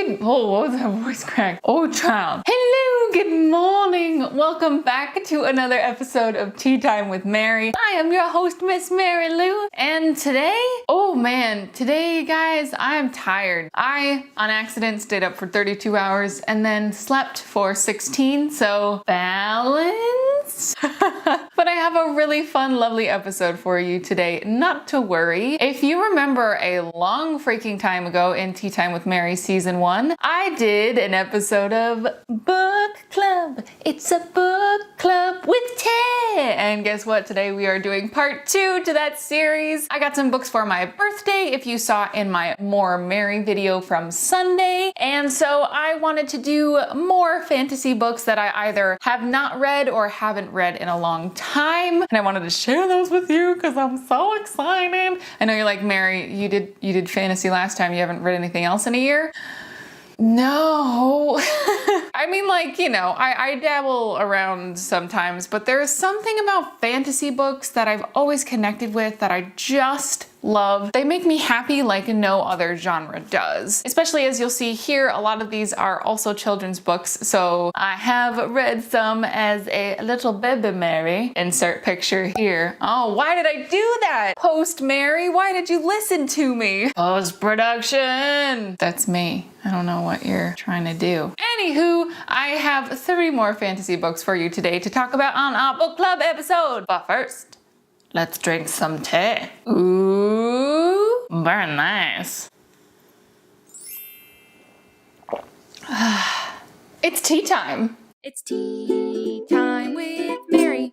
Oh, what was that voice crack? Oh, child. Hello, good morning. Welcome back to another episode of Tea Time with Mary. I am your host, Miss Mary Lou. And today, oh man, today, guys, I'm tired. I, on accident, stayed up for 32 hours and then slept for 16, so balance. But I have a really fun, lovely episode for you today, not to worry. If you remember a long freaking time ago in Tea Time with Mary Season 1, I did an episode of Book Club. It's a book club with Tay. And guess what? Today we are doing part 2 to that series. I got some books for my birthday, if you saw in my More Mary video from Sunday. And so I wanted to do more fantasy books that I either have not read or haven't read in a long time. And I wanted to share those with you because I'm so excited. I know you're like, Mary, you did fantasy last time. You haven't read anything else in a year? No. I mean, like, you know, I dabble around sometimes, but there is something about fantasy books that I've always connected with that I just love. They make me happy like no other genre does. Especially as you'll see here, a lot of these are also children's books. So I have read some as a little baby Mary. Insert picture here. Oh, why did I do that? Post Mary, why did you listen to me? Post-production. That's me. I don't know what you're trying to do. Anywho, I have 3 more fantasy books for you today to talk about on our book club episode. But first, let's drink some tea. Ooh, very nice. It's tea time. It's tea time with Mary.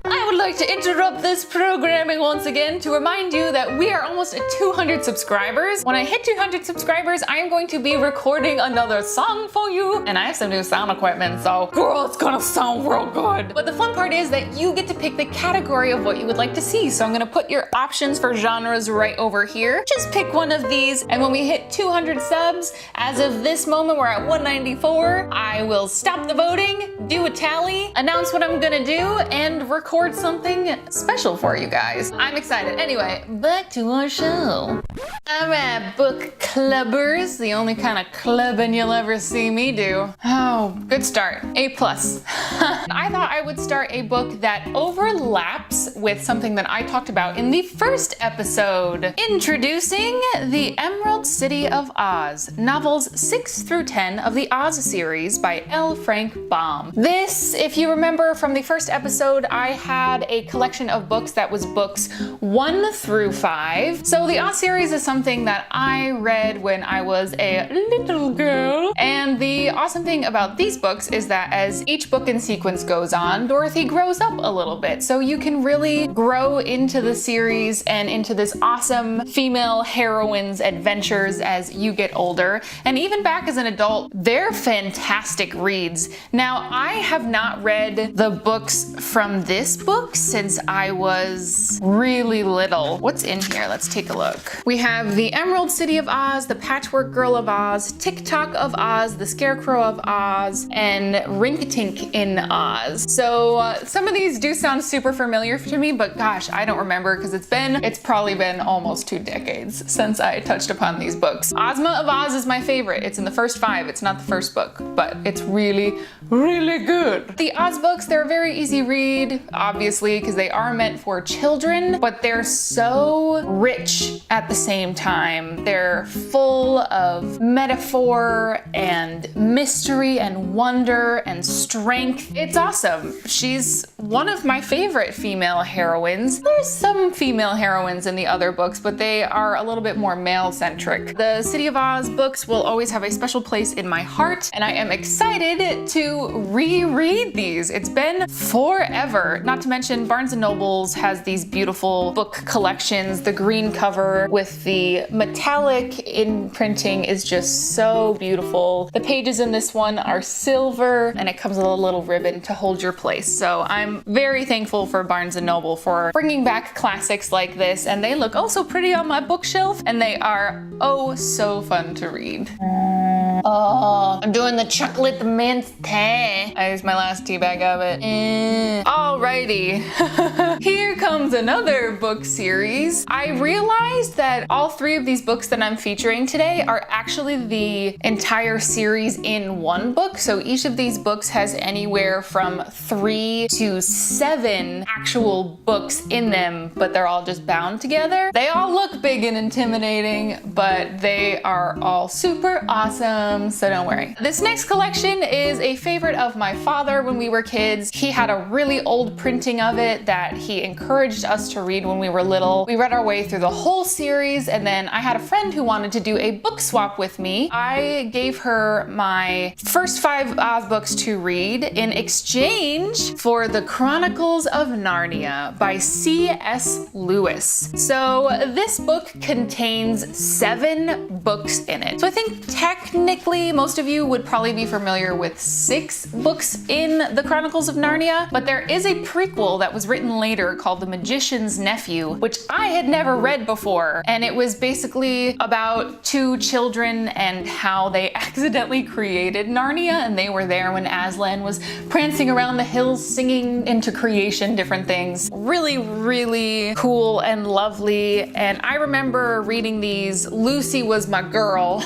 I would like to interrupt this programming once again to remind you that we are almost at 200 subscribers. When I hit 200 subscribers, I am going to be recording another song for you. And I have some new sound equipment, so girl, it's gonna sound real good. But the fun part is that you get to pick the category of what you would like to see. So I'm gonna put your options for genres right over here. Just pick one of these, and when we hit 200 subs, as of this moment, we're at 194, I will stop the voting, do a tally, announce what I'm gonna do, and record something special for you guys. I'm excited. Anyway, back to our show. Alright, book clubbers, the only kind of clubbing you'll ever see me do. Oh, good start. A+. I thought I would start a book that overlaps with something that I talked about in the first episode. Introducing The Emerald City of Oz, novels 6 through 10 of the Oz series by L. Frank Baum. This, if you remember from the first episode, I had a collection of books that was books 1 through 5. So the Oz series is something that I read when I was a little girl. And the awesome thing about these books is that as each book in sequence goes on, Dorothy grows up a little bit. So you can really grow into the series and into this awesome female heroine's adventures as you get older. And even back as an adult, they're fantastic reads. Now, I have not read the books from this book since I was really little. What's in here? Let's take a look. We have The Emerald City of Oz, The Patchwork Girl of Oz, Tick-Tock of Oz, The Scarecrow of Oz, and Rink-Tink in Oz. So some of these do sound super familiar to me, but gosh, I don't remember because it's probably been almost 2 decades since I touched upon these books. Ozma of Oz is my favorite. It's in the first 5. It's not the first book, but it's really, really good. The Oz books, they're a very easy read, obviously, because they are meant for children, but they're so rich at the same time. They're full of metaphor and mystery and wonder and strength. It's awesome. She's one of my favorite female heroines. There's some female heroines in the other books, but they are a little bit more male-centric. The City of Oz books will always have a special place in my heart, and I am excited to reread these. It's been forever. Not to mention Barnes & Nobles has these beautiful book collections. The green cover with the metallic imprinting is just so beautiful. The pages in this one are silver, and it comes with a little ribbon to hold your place. So I'm very thankful for Barnes & Noble for bringing back classics like this, and they look oh so pretty on my bookshelf, and they are oh so fun to read. Oh, I'm doing the chocolate mint tea. I used my last tea bag of it. Alrighty. Here comes another book series. I realized that all three of these books that I'm featuring today are actually the entire series in one book. So each of these books has anywhere from 3 to 7 actual books in them, but they're all just bound together. They all look big and intimidating, but they are all super awesome, so don't worry. This next collection is a favorite of my father when we were kids. He had a really old printing of it that he encouraged us to read when we were little. We read our way through the whole series, and then I had a friend who wanted to do a book swap with me. I gave her my first 5 Oz books to read in exchange for The Chronicles of Narnia by C.S. Lewis. So this book contains 7 books in it. So I think technically most of you would probably be familiar with 6 books in The Chronicles of Narnia, but there is a prequel that was written later called The Magician's Nephew, which I had never read before. And it was basically about 2 children and how they accidentally created Narnia, and they were there when Aslan was prancing around the hills singing into creation different things. Really, really cool and lovely. And I remember reading these. Lucy was my girl.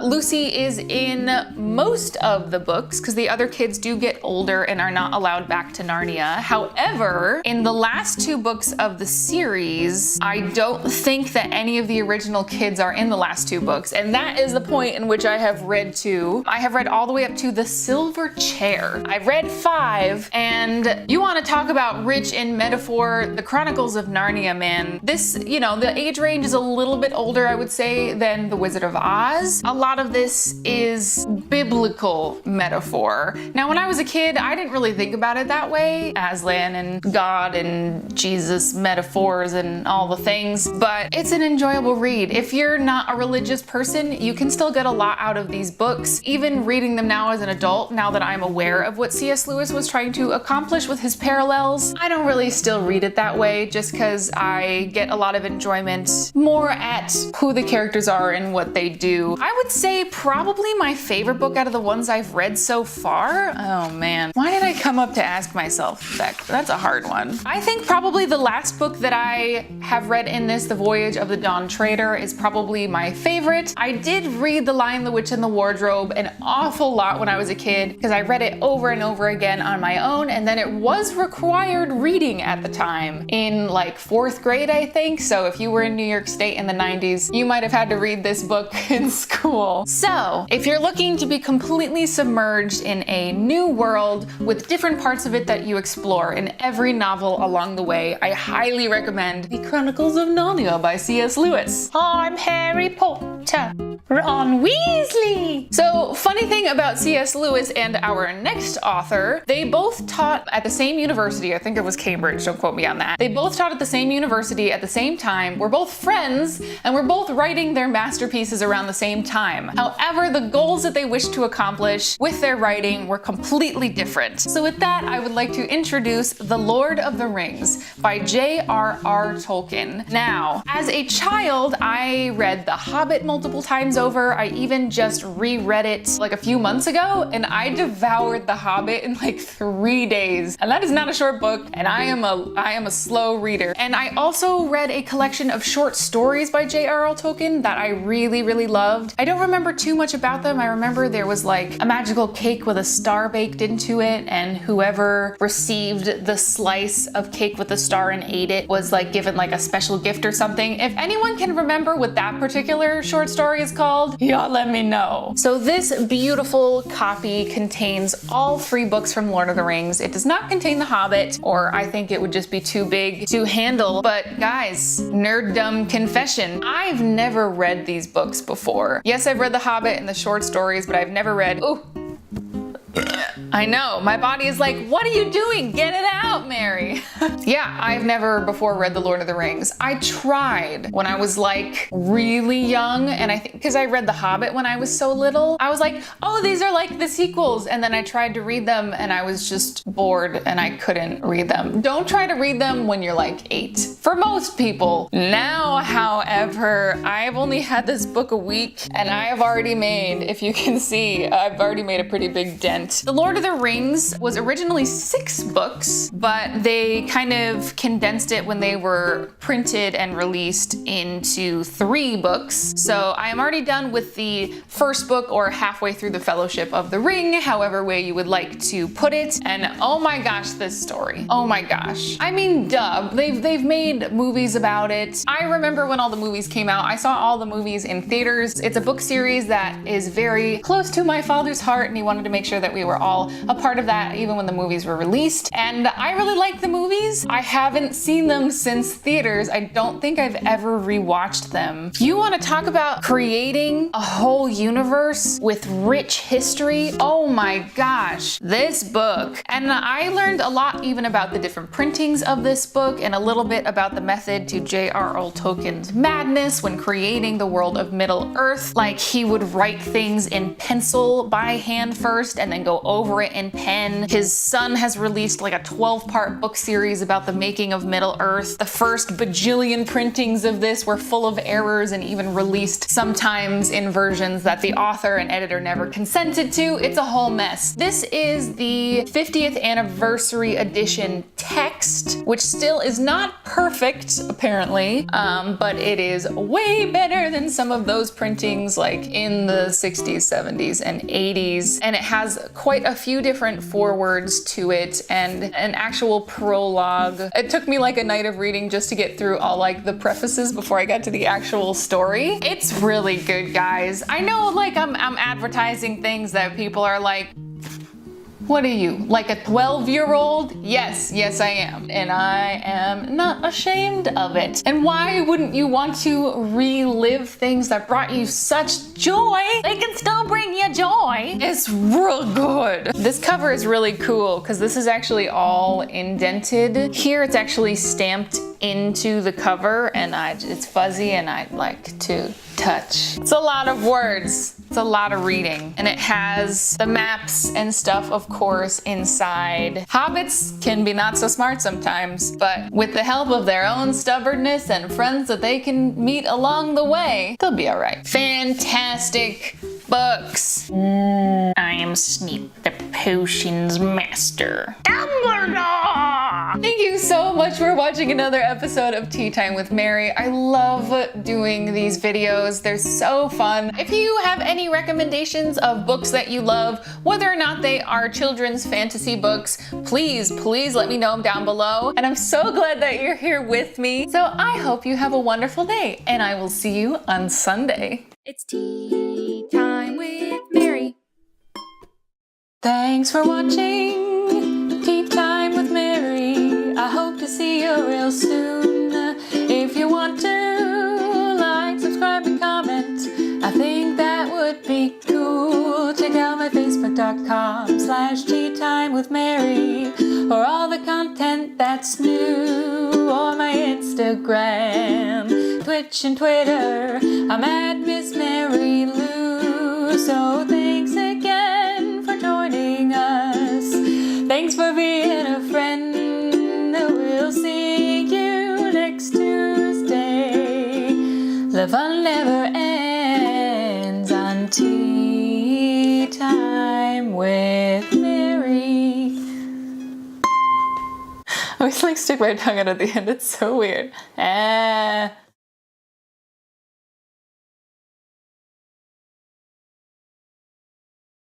Lucy is in most of the books because the other kids do get older and are not allowed back to Narnia. However, in the last 2 books of the series, I don't think that any of the original kids are in the last 2 books, and that is the point in which I have read to. I have read all the way up to The Silver Chair. I've read 5, and you want to talk about rich in metaphor, The Chronicles of Narnia, man. This, you know, the age range is a little bit older, I would say, than The Wizard of Oz. A lot of this is biblical metaphor. Now, when I was a kid, I didn't really think about it that way. Aslan and God and Jesus metaphors and all the things, but it's an enjoyable read. If you're not a religious person, you can still get a lot out of these books. Even reading them now as an adult, now that I'm aware of what C.S. Lewis was trying to accomplish with his parallels, I don't really still read it that way just because I get a lot of enjoyment more at who the characters are and what they do. I would say probably my favorite book out of the ones I've read so far. Oh man, why did I come up to ask myself that? That's a hard one. I think probably the last book that I have read in this, The Voyage of the Dawn Treader, is probably my favorite. I did read The Lion, the Witch, and the Wardrobe an awful lot when I was a kid because I read it over and over again on my own, and then it was required reading at the time in like 4th grade, I think. So if you were in New York State in the 90s, you might have had to read this book in school. So if you're looking to be completely submerged in a new world with different parts of it that you explore in every novel along the way, I highly recommend The Chronicles of Narnia by C.S. Lewis. I'm Harry Potter, Ron Weasley. So funny thing about C.S. Lewis and our next author, they both taught at the same university. I think it was Cambridge, don't quote me on that. They both taught at the same university at the same time, were both friends, and were both writing their masterpieces around the same time. However, the goals that they wished to accomplish with their writing were completely different. So with that, I would like to introduce The Lord of the Rings by J.R.R. Tolkien. Now, as a child, I read The Hobbit multiple times over. I even just reread it like a few months ago, and I devoured The Hobbit in like 3 days. And that is not a short book, and I am a slow reader. And I also read a collection of short stories by J.R.R. Tolkien that I really, really loved. I don't remember too much about them. I remember there was like a magical cake with a star baked into it, and whoever received the slice of cake with the star and ate it was like given like a special gift or something. If anyone can remember what that particular short story is called, y'all let me know. So this beautiful copy contains all 3 books from Lord of the Rings. It does not contain The Hobbit, or I think it would just be too big to handle. But guys, nerddom confession, I've never read these books before. Yes, I've read The Hobbit and the short stories, but I've never read, ooh, I know, my body is like, what are you doing? Get it out, Mary. Yeah, I've never before read The Lord of the Rings. I tried when I was like really young, and I think because I read The Hobbit when I was so little, I was like, oh, these are like the sequels. And then I tried to read them and I was just bored and I couldn't read them. Don't try to read them when you're like 8. For most people. Now, however, I've only had this book a week and I have already made, if you can see, I've already made a pretty big dent. The Lord of the Rings was originally 6 books, but they kind of condensed it when they were printed and released into 3 books. So I am already done with the first book, or halfway through the Fellowship of the Ring, however way you would like to put it. And oh my gosh, this story. Oh my gosh. I mean, duh, they've made movies about it. I remember when all the movies came out, I saw all the movies in theaters. It's a book series that is very close to my father's heart, and he wanted to make sure that we were all a part of that even when the movies were released. And I really like the movies. I haven't seen them since theaters. I don't think I've ever rewatched them. You want to talk about creating a whole universe with rich history? Oh my gosh, this book. And I learned a lot even about the different printings of this book and a little bit about the method to J.R.R. Tolkien's madness when creating the world of Middle-earth. Like, he would write things in pencil by hand first and then go over it in pen. His son has released like a 12-part book series about the making of Middle-earth. The first bajillion printings of this were full of errors and even released sometimes in versions that the author and editor never consented to. It's a whole mess. This is the 50th anniversary edition text, which still is not perfect, apparently, but it is way better than some of those printings like in the 60s, 70s, and 80s. And it has quite a few different forewords to it and an actual prologue. It took me like a night of reading just to get through all like the prefaces before I got to the actual story. It's really good, guys. I know like I'm advertising things that people are like, what are you, like a 12-year-old? Yes, I am. And I am not ashamed of it. And why wouldn't you want to relive things that brought you such joy? They can still bring you joy. It's real good. This cover is really cool because this is actually all indented. Here it's actually stamped into the cover, and it's fuzzy and I'd like to touch. It's a lot of words. It's a lot of reading. And it has the maps and stuff, of course, inside. Hobbits can be not so smart sometimes, but with the help of their own stubbornness and friends that they can meet along the way, they'll be all right. Fantastic books. I am Snape, the potions master. Dumbledore! Thank you so much for watching another episode of Tea Time with Mary. I love doing these videos. They're so fun. If you have any recommendations of books that you love, whether or not they are children's fantasy books, please let me know down below. And I'm so glad that you're here with me. So I hope you have a wonderful day, and I will see you on Sunday. It's Tea Time with Mary. Thanks for watching Tea Time with Mary. I hope to see you real soon. If you want to like, subscribe, and comment, I think that would be cool. Check out my facebook.com/teatimewithmary for all the content that's new, or my Instagram, Twitch, and Twitter. I'm at Miss Mary Lou. So thanks again for joining us. Thanks for being a friend. We'll see you next Tuesday. The fun never ends on Tea Time with Mary. I always like stick my tongue out at the end. It's so weird.